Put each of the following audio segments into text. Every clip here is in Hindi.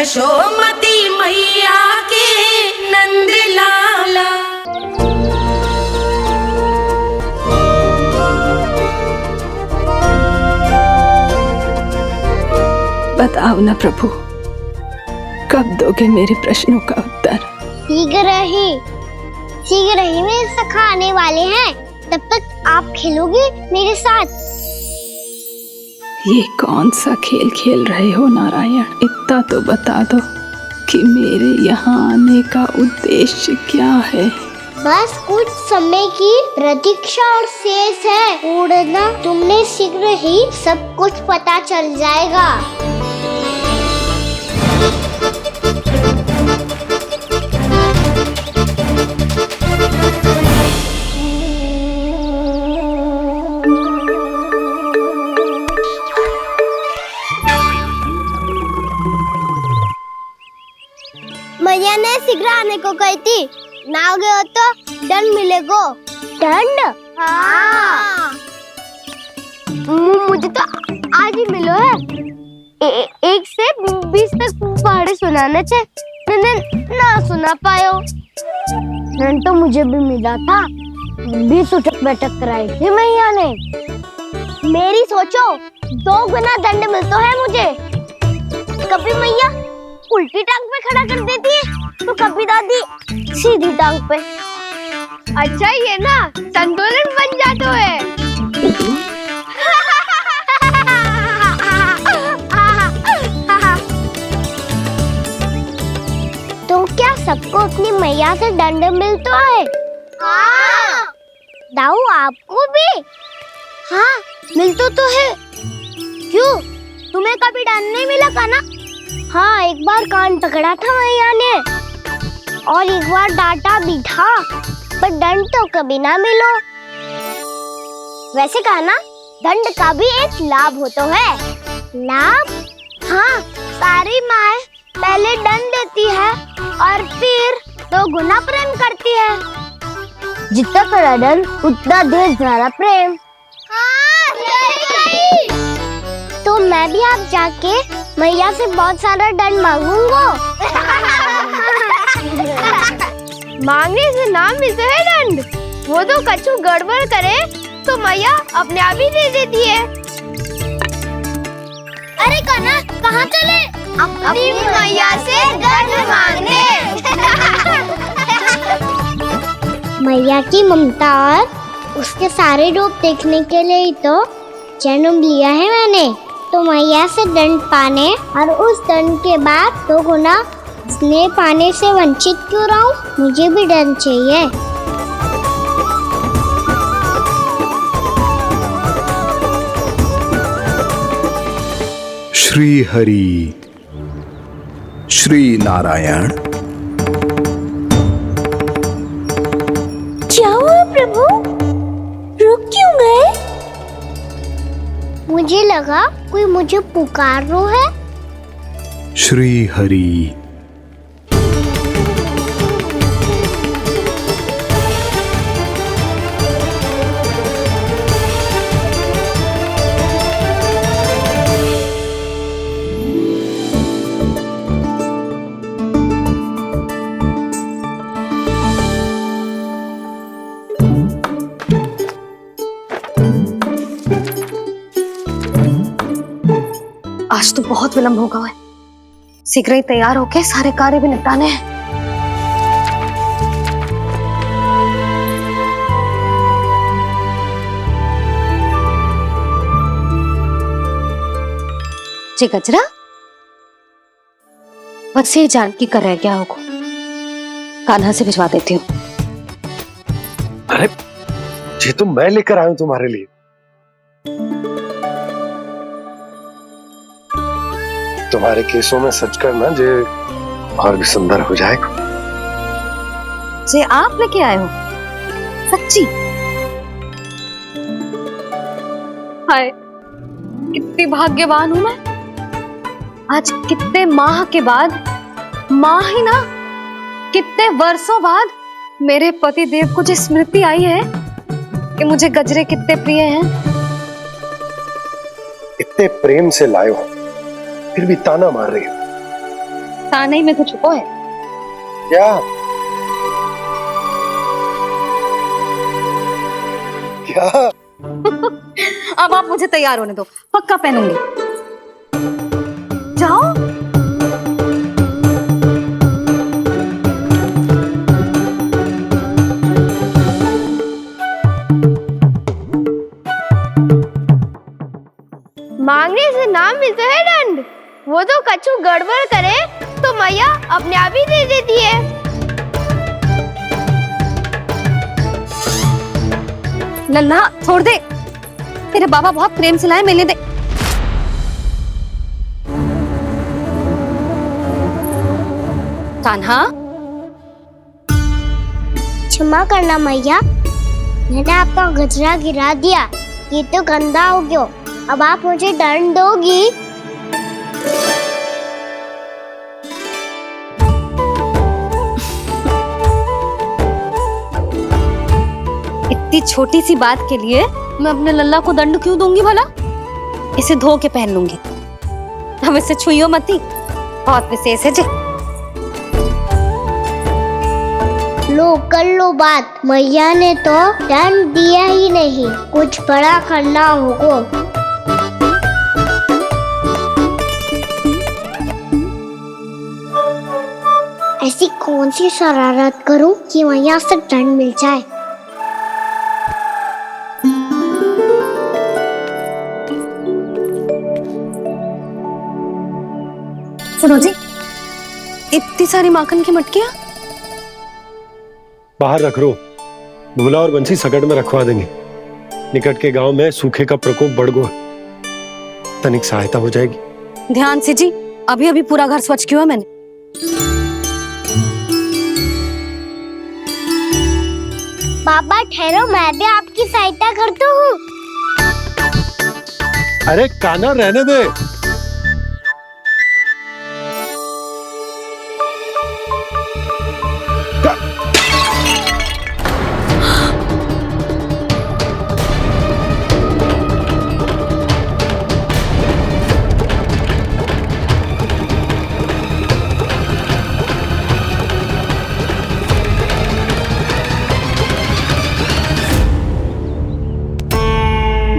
यशोमती मैया के नंद लाला। बताओ ना प्रभु, कब दोगे मेरे प्रश्नों का उत्तर? शीघ्र ही मेरे सखा आने वाले हैं, तब तक आप खेलोगे मेरे साथ। ये कौन सा खेल खेल रहे हो नारायण? इतना तो बता दो कि मेरे यहाँ आने का उद्देश्य क्या है? बस कुछ समय की प्रतीक्षा और शेष है। उड़ना तुमने शीघ्र ही सब कुछ पता चल जाएगा। मैया ने शीघ्र आने को कही थी, ना हो गए हो तो दंड मिलेगो। दंड? हाँ। मुझे तो आज ही मिलो है। 1 से 20 तक पहाड़े सुनाने चाहिए, ना सुना पायो। दंड तो मुझे भी मिला था, 20 उठक बैठक कराई थी मैया ने। मेरी सोचो, 2 गुना दंड मिलता है मुझे। कभी मैया उल्टी टांग पे खड़ा कर देती है, तो कभी दादी सीधी टांग पे। अच्छा ये ना संतुलन बन जाता है। तो क्या सबको अपनी मैया से दंड मिलता है? हाँ। दाऊ आपको भी? हाँ मिलता तो है। क्यों, तुम्हें कभी दंड नहीं मिला का ना? हाँ, एक बार कान पकड़ा था मैया ने और एक बार डांटा भी था, पर दंड तो कभी ना मिलो। वैसे कहा ना, दंड का भी एक लाभ होता है। लाभ? हाँ, सारी माँ पहले दंड देती है और फिर 2 गुना प्रेम करती है। जितना कड़ा दंड उतना ढेर सारा प्रेम। हाँ, सही। तो मैं भी आप जाके मैया से बहुत सारा दंड मांगूंगा। मांगने से ना मिलता है दंड, वो तो कछु गड़बड़ करे तो मैया अपने आप ही दे देती है। अरे कान्हा, कहाँ चले? अपनी मैया से दंड मांगने। मैया की ममता और उसके सारे रूप देखने के लिए ही तो जन्म लिया है मैंने। तो मैया से दंड पाने और उस दंड के बाद 2 गुना स्नेह पाने से वंचित क्यों रहूं? मुझे भी दंड चाहिए। श्री हरि, श्री नारायण। क्या हुआ प्रभु? रुक क्यों गए? मुझे लगा कोई मुझे पुकार रहा है। श्री हरि। आज तो बहुत विलंब होगा है, शीघ्र ही तैयार होके सारे कार्य भी निपटाने हैं। जी गजरा, बस ये जानकी कर रहे क्या होगा, कान्हा से भिजवा देती हूँ। अरे ये तो मैं लेकर आया हूं तुम्हारे लिए। तुम्हारे केसों में सच करना जे और भी सुंदर हो जाएगा। जे आप लेके आए हो? सच्ची? हाय, कितनी भाग्यवान हूं मैं। आज कितने माह के बाद, माह ही ना, कितने वर्षों बाद मेरे पति देव को जो स्मृति आई है कि मुझे गजरे कितने प्रिय हैं। इतने प्रेम से लाए हो, फिर भी ताना मार रही हो। साने में कुछ छुपो है। क्या क्या? अब आप मुझे तैयार होने दो, पक्का पहनूंगी। जाओ। मांगने से ना मिलता है दंड। वो तो कछु गड़बड़ करे तो मैया अपने आप ही दे देती है। लल्ला छोड़ दे, तेरे बाबा बहुत प्रेम से लाए, मिलने दे। कान्हा, क्षमा करना मैया, मैंने आपका गजरा गिरा दिया, ये तो गंदा हो गया। अब आप मुझे दंड दोगी? इतनी छोटी सी बात के लिए मैं अपने लल्ला को दंड क्यों दूंगी भला? इसे धो के पहन लूंगी। हम इसे छुइयो मती, बहुत विशेष है जी। लो कर लो बात, मैया ने तो दंड दिया ही नहीं, कुछ बड़ा करना होगा। ऐसी कौन सी शरारत करूं कि मैया से दंड मिल जाए? सुनो जी, इतनी सारी माखन की मटकियां बाहर रख रो, भूला और बंसी सकट में रखवा देंगे। निकट के गांव में सूखे का प्रकोप बढ़ गया, तनिक सहायता हो जाएगी। ध्यान से जी, अभी अभी पूरा घर स्वच्छ किया मैंने। पापा ठहरो, मैं भी आपकी सहायता करता हूँ। अरे कान्हा रहने दे।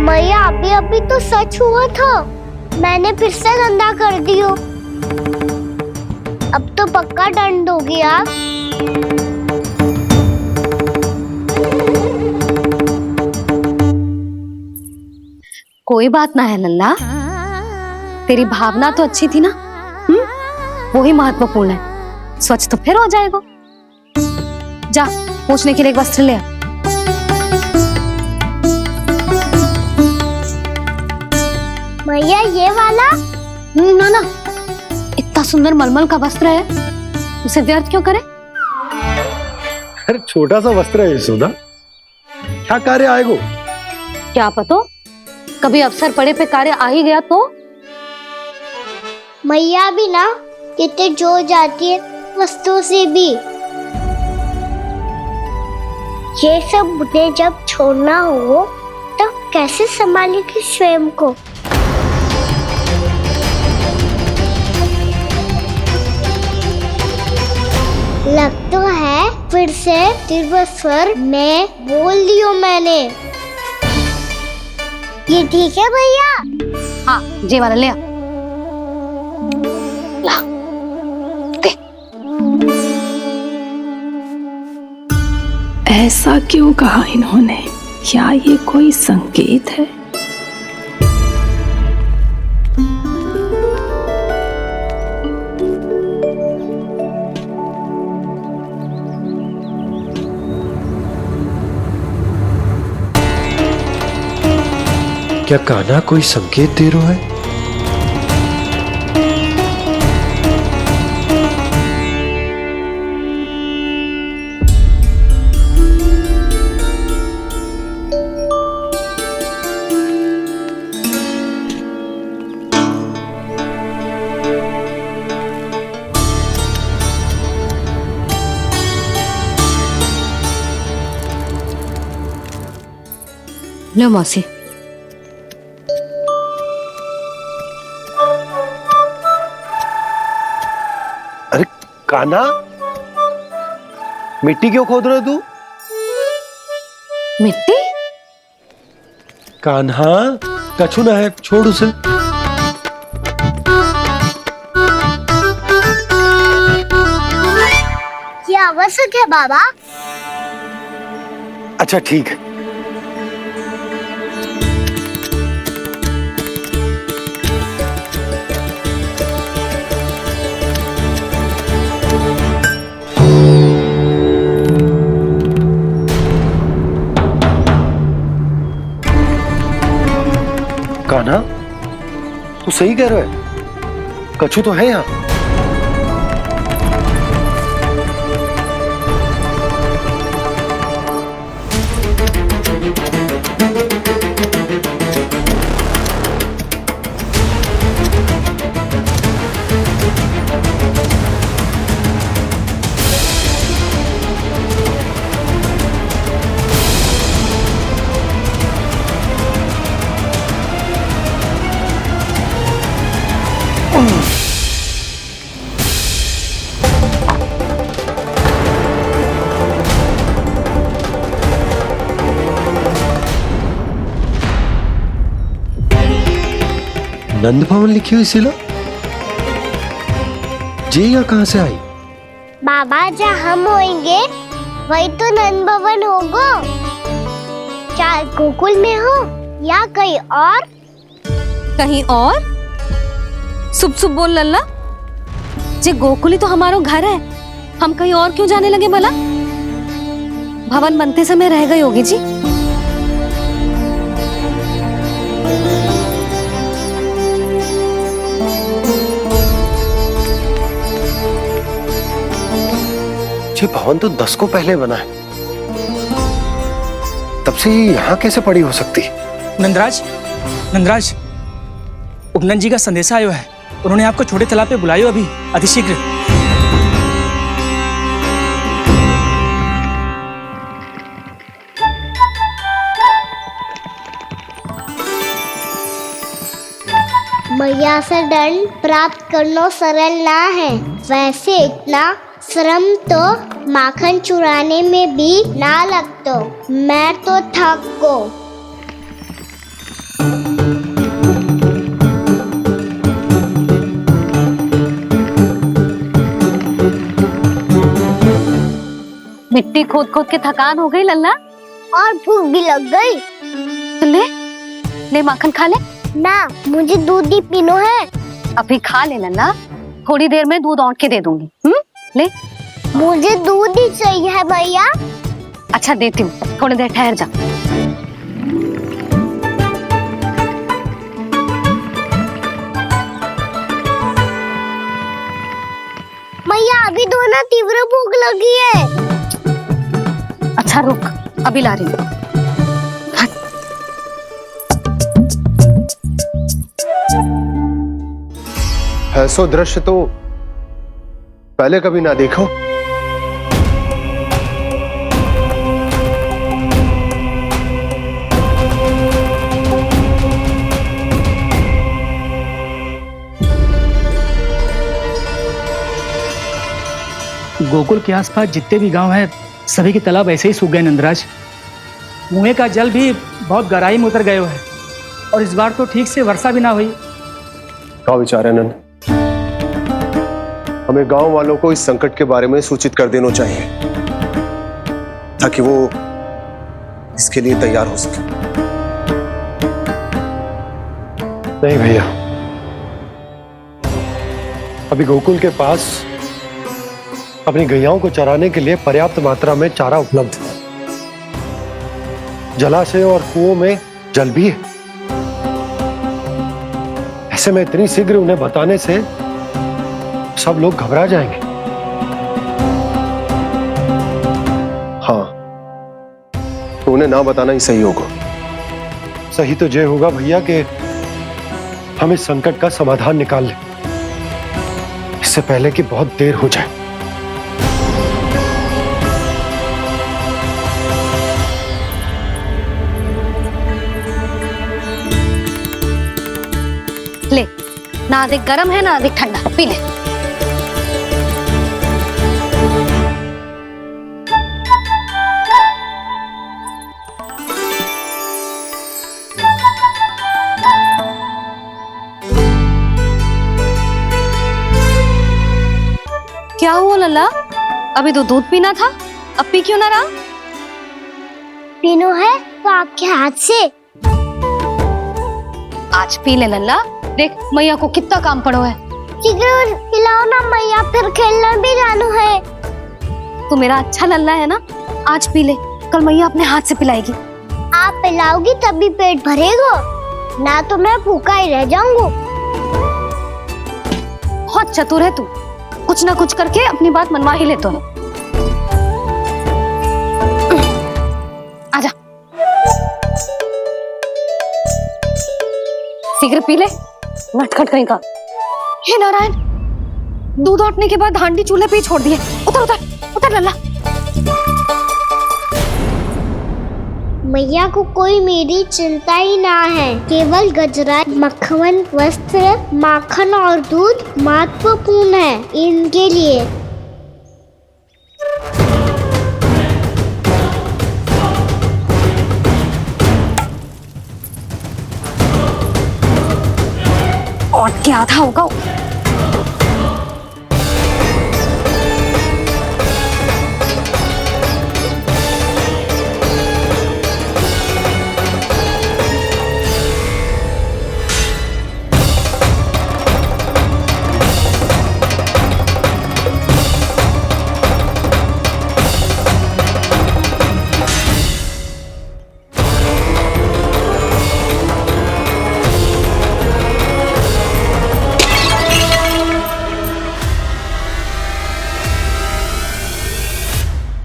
मैया अभी अभी तो सच हुआ था, मैंने फिर से गंदा कर दियो। अब तो पक्का दंड दोगी आप। कोई बात ना है लल्ला, तेरी भावना तो अच्छी थी ना, वही महत्वपूर्ण है। स्वच्छ तो फिर हो जाएगा। जा, पूछने के लिए एक वस्त्र ले आ। भैया ये वाला? ना ना, इतना सुंदर मलमल का वस्त्र है, उसे व्यर्थ क्यों करे? अरे छोटा सा वस्त्र है यशोदा, क्या कार्य आएगा? क्या पता, कभी अवसर पड़े पे कार्य आ ही गया तो? मैया भी ना कितने जो जाती है वस्तुओं से भी। ये सब मुझे जब छोड़ना हो तो कैसे संभालेगी स्वयं को? लग तो है फिर से तीव्र स्वर में बोल दियो मैंने। ये ठीक है भैया? हाँ, जे वाला ले आ। ला, दे। ऐसा क्यों कहा इन्होंने? क्या ये कोई संकेत है? क्या कान्हा कोई संकेत दे रहा है? लो मौसी। कान्हा, मिट्टी क्यों खोद रहे हो तू? मिट्टी? कान्हा, कछु ना है, छोड़ उसे। ये आवश्यक है बाबा। अच्छा ठीक है। कान्हा, तू सही कह रहा है, कछु तो है यहाँ। नंद भवन लिखी हुई सिला, जे यहाँ कहां से आई? बाबा जहाँ हम होंगे वही तो नंद भवन होगा, चाहे गोकुल में हो या कहीं और। कहीं और? सुब सुब बोल लल्ला, जे गोकुली तो हमारो घर है, हम कहीं और क्यों जाने लगे भला? भवन बनते समय रह गई होगी जी। ये भवन तो 10 को पहले बना है, तब से ये यहाँ कैसे पड़ी हो सकती? नंदराज, नंदराज, उपनंद जी का संदेशा आयो है, उन्होंने आपको छोटे तालाब पे बुलायो अभी, अतिशीघ्र। मैया से दंड प्राप्त करना सरल ना है, वैसे इतना श्रम तो माखन चुराने में भी ना लगतो। मैं तो थक गो। मिट्टी खोद खोद के थकान हो गई लल्ला, और भूख भी लग गई। तो ले ले माखन खा ले। ना, मुझे दूध ही पीनो है। अभी खा ले लल्ला, थोड़ी देर में दूध औंट के दे दूंगी। ले। मुझे दूध ही चाहिए है भैया। अच्छा देती हूँ, थोड़ी देर ठहर जा। मैया अभी तो ना तीव्र भूख लगी है। अच्छा रुक, अभी ला रही हूँ। ऐसा दृश्य तो पहले कभी ना देखो। गोकुल के आसपास जितने भी गांव हैं, सभी के तालाब ऐसे ही सूख गए नंदराज। कुएं का जल भी बहुत गहराई में उतर गए है, और इस बार तो ठीक से वर्षा भी ना हुई। क्या विचार है नंद? हमें गांव वालों को इस संकट के बारे में सूचित कर देना चाहिए, ताकि वो इसके लिए तैयार हो सके। नहीं भैया, अभी गोकुल के पास अपनी गैयाओं को चराने के लिए पर्याप्त मात्रा में चारा उपलब्ध है। जलाशय और कुओं में जल भी है। ऐसे में इतनी शीघ्र उन्हें बताने से सब लोग घबरा जाएंगे। हाँ, तो उन्हें ना बताना ही सही होगा। सही तो ये होगा भैया कि हम इस संकट का समाधान निकाल लें, इससे पहले कि बहुत देर हो जाए। ले, ना अधिक गर्म है ना अधिक ठंडा, पी ले। क्या हुआ लल्ला? अभी तो दूध पीना था, अब पी क्यों ना रहा? पीनो है तो आपके हाथ से। आज पी ले लल्ला, देख मैया को कितना काम पड़ो है। शीघ्र पिलाओ ना मैया, फिर खेलना भी जाना है। तू मेरा अच्छा लल्ला है ना, आज पी ले, कल मैया अपने हाथ से पिलाएगी। आप पिलाओगी तभी पेट भरेगा, ना तो मैं भूखा ही रह जाऊंगा। बहुत चतुर है तू, कुछ ना कुछ करके अपनी बात मनवा ही लेता है। आजा, शीघ्र पी ले, नटखट कहीं का। हे नारायण, दूध औटने के बाद हांडी चूल्हे पे ही छोड़ दिए। उतर उतर उतर लल्ला। मैया को कोई मेरी चिंता ही ना है, केवल गजरा, मक्खन, वस्त्र, माखन और दूध महत्वपूर्ण है इनके लिए। और क्या आधा होगा।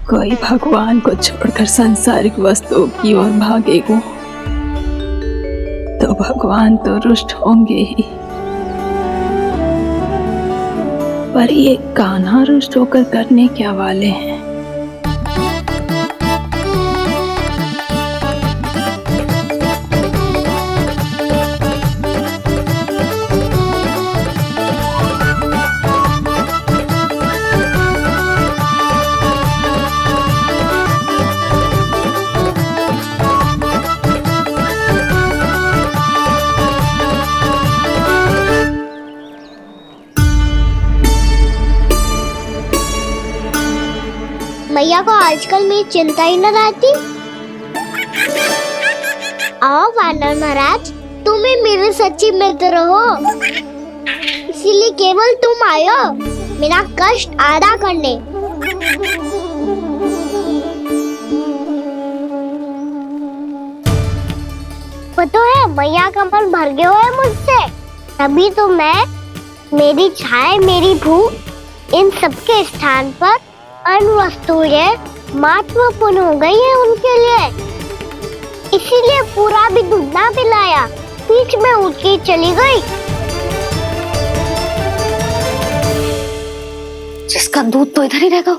कोई भगवान को छोड़कर सांसारिक वस्तुओं की ओर भागेगा तो भगवान तो रुष्ट होंगे ही, पर ये कान्हा रुष्ट होकर करने क्या वाले हैं? मैया को आजकल मेरी चिंता ही न रहती। आओ वानर महाराज, तुम ही मेरे सच्ची मित्र हो, इसीलिए केवल तुम आयो मेरा कष्ट आधा करने। पता है मैया का मन भर गया है मुझसे, तभी तो मैं, मेरी छाया, मेरी भूख, इन सबके स्थान पर अन्य वस्तुएं महत्वपूर्ण हो गई है उनके लिए। इसीलिए पूरा भी दूध ना पिलाया, बीच में उठ के चली गई। जिसका दूध तो इधर ही रहेगा।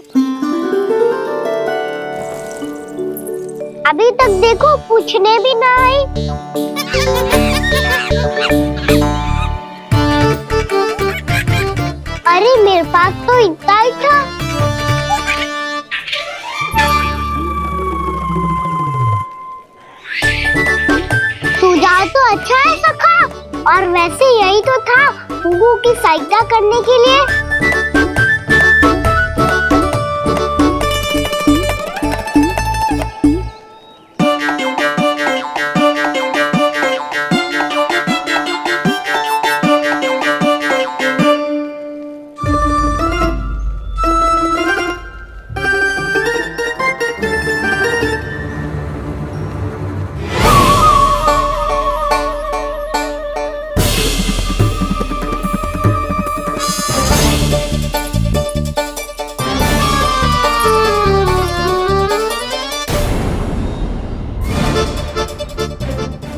अभी तक देखो पूछने भी ना आई। अरे मेरे पास तो इतना ही था। सुझाव तो अच्छा है सखा, और वैसे यही तो था हुगू की सहायता करने के लिए।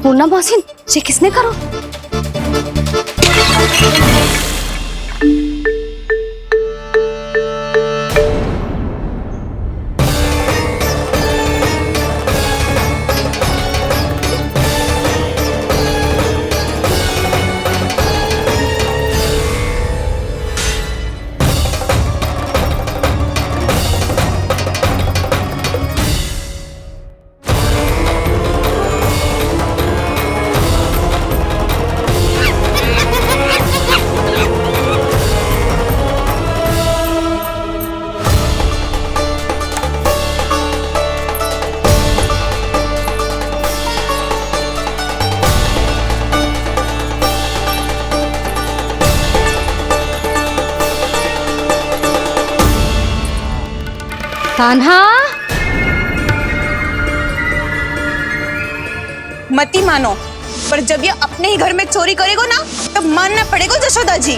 पूर्णा मौसी, ये किसने करो? कान्हा, मती मानो, पर जब ये अपने ही घर में चोरी करेगो ना, तब मानना पड़ेगा जशोदा जी।